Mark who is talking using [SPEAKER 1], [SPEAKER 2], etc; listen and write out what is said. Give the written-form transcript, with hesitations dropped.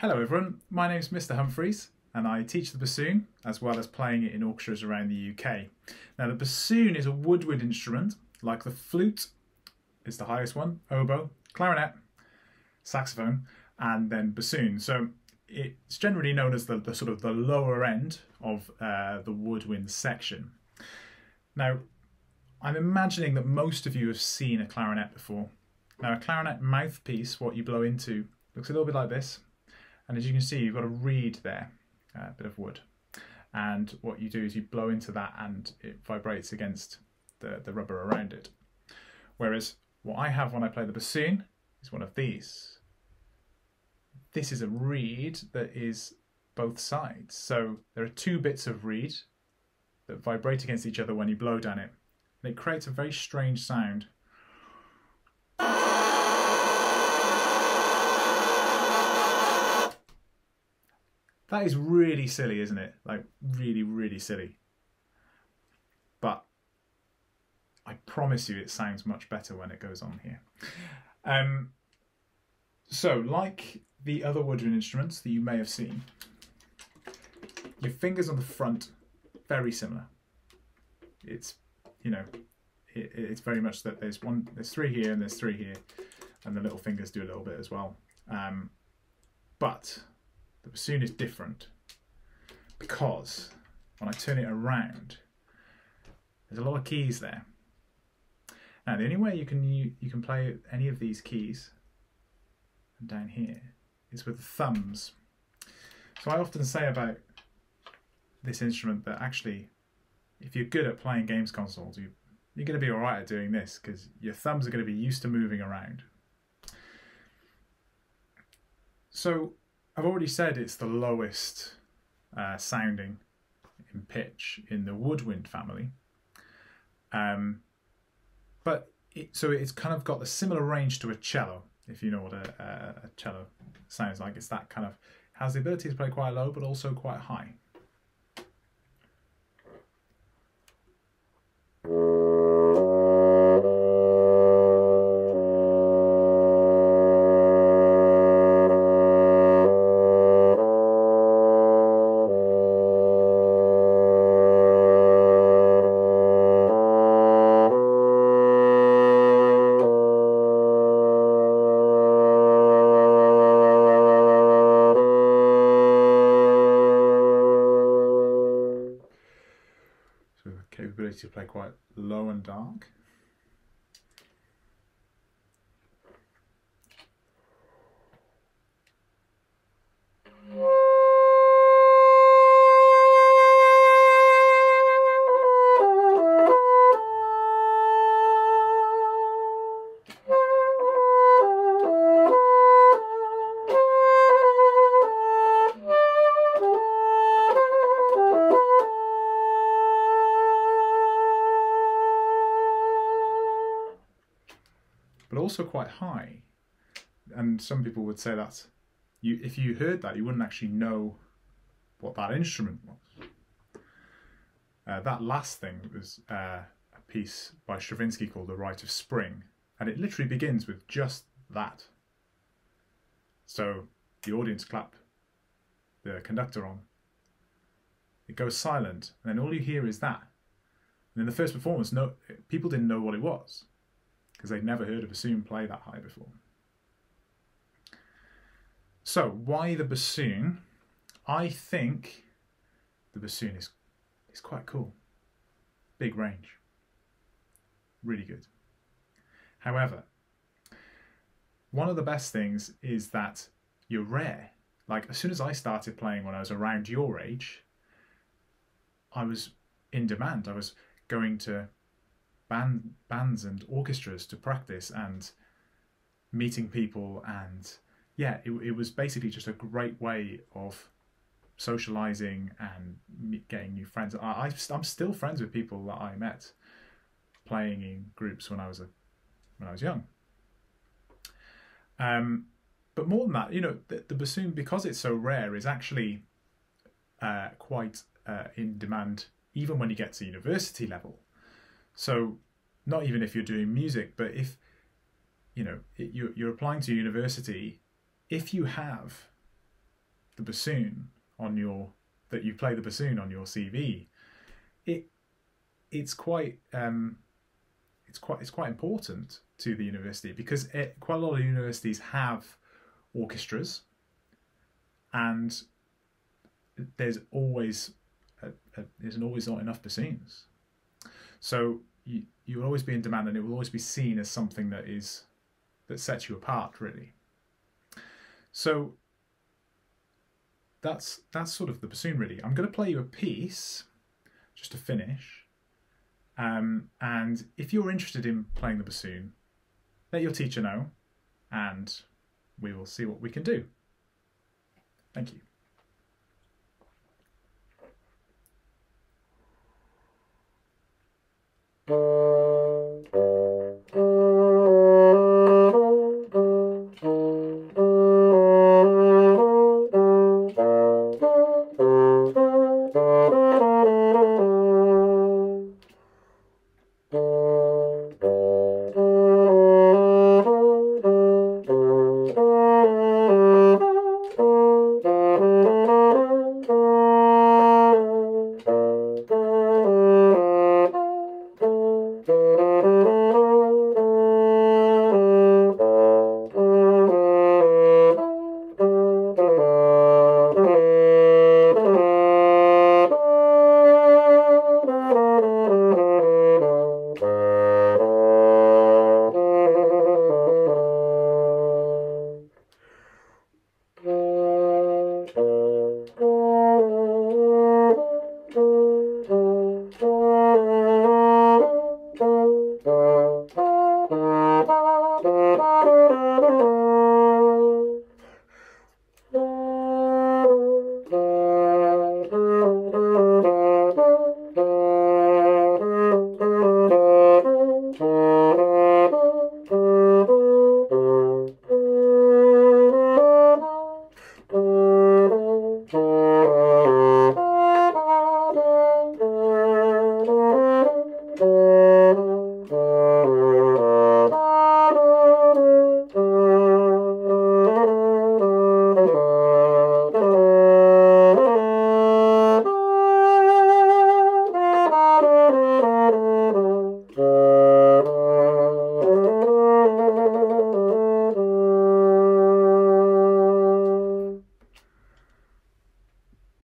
[SPEAKER 1] Hello everyone, my name is Mr. Humphries and I teach the bassoon as well as playing it in orchestras around the UK. Now the bassoon is a woodwind instrument, like the flute is the highest one, oboe, clarinet, saxophone and then bassoon. So it's generally known as the sort of the lower end of the woodwind section. Now I'm imagining that most of you have seen a clarinet before. Now a clarinet mouthpiece, what you blow into, looks a little bit like this. And as you can see, you've got a reed there, a bit of wood. And what you do is you blow into that and it vibrates against the rubber around it. Whereas what I have when I play the bassoon is one of these. This is a reed that is both sides. So there are two bits of reed that vibrate against each other when you blow down it. And it creates a very strange sound. That is really silly, isn't it? Like really, really silly. But I promise you it sounds much better when it goes on here. So like the other woodwind instruments that you may have seen, your fingers on the front, very similar. It's, you know, it's very much that there's three here and there's three here, and the little fingers do a little bit as well. But the bassoon is different because when I turn it around, there's a lot of keys there. Now the only way you can play any of these keys and down here is with the thumbs. So I often say about this instrument that actually, if you're good at playing games consoles, you're going to be all right at doing this because your thumbs are going to be used to moving around. So I've already said it's the lowest sounding in pitch in the woodwind family, but it's kind of got a similar range to a cello, if you know what a cello sounds like. It's that kind of, has the ability to play quite low but also quite high. Capability to play quite low and dark. But also quite high, and some people would say that if you heard that, you wouldn't actually know what that instrument was. That last thing was a piece by Stravinsky called The Rite of Spring, and it literally begins with just that. So the audience clap the conductor on, it goes silent, and then all you hear is that. And in the first performance, people didn't know what it was, because they'd never heard a bassoon play that high before. So why the bassoon? I think the bassoon is quite cool. Big range. Really good. However, one of the best things is that you're rare. Like as soon as I started playing when I was around your age, I was in demand. I was going to bands and orchestras to practice and meeting people, and yeah, it was basically just a great way of socializing and getting new friends. I'm still friends with people that I met playing in groups when I was young. But more than that, you know, the bassoon, because it's so rare, is actually quite in demand even when you get to university level. So not even if you're doing music, but if you know you're applying to university, if you have the bassoon on your that you play the bassoon on your CV, it's quite important to the university, because quite a lot of universities have orchestras, and there's always not enough bassoons. So you will always be in demand, and it will always be seen as something that sets you apart, really. So that's sort of the bassoon, really. I'm going to play you a piece just to finish. And if you're interested in playing the bassoon, let your teacher know, and we will see what we can do. Thank you.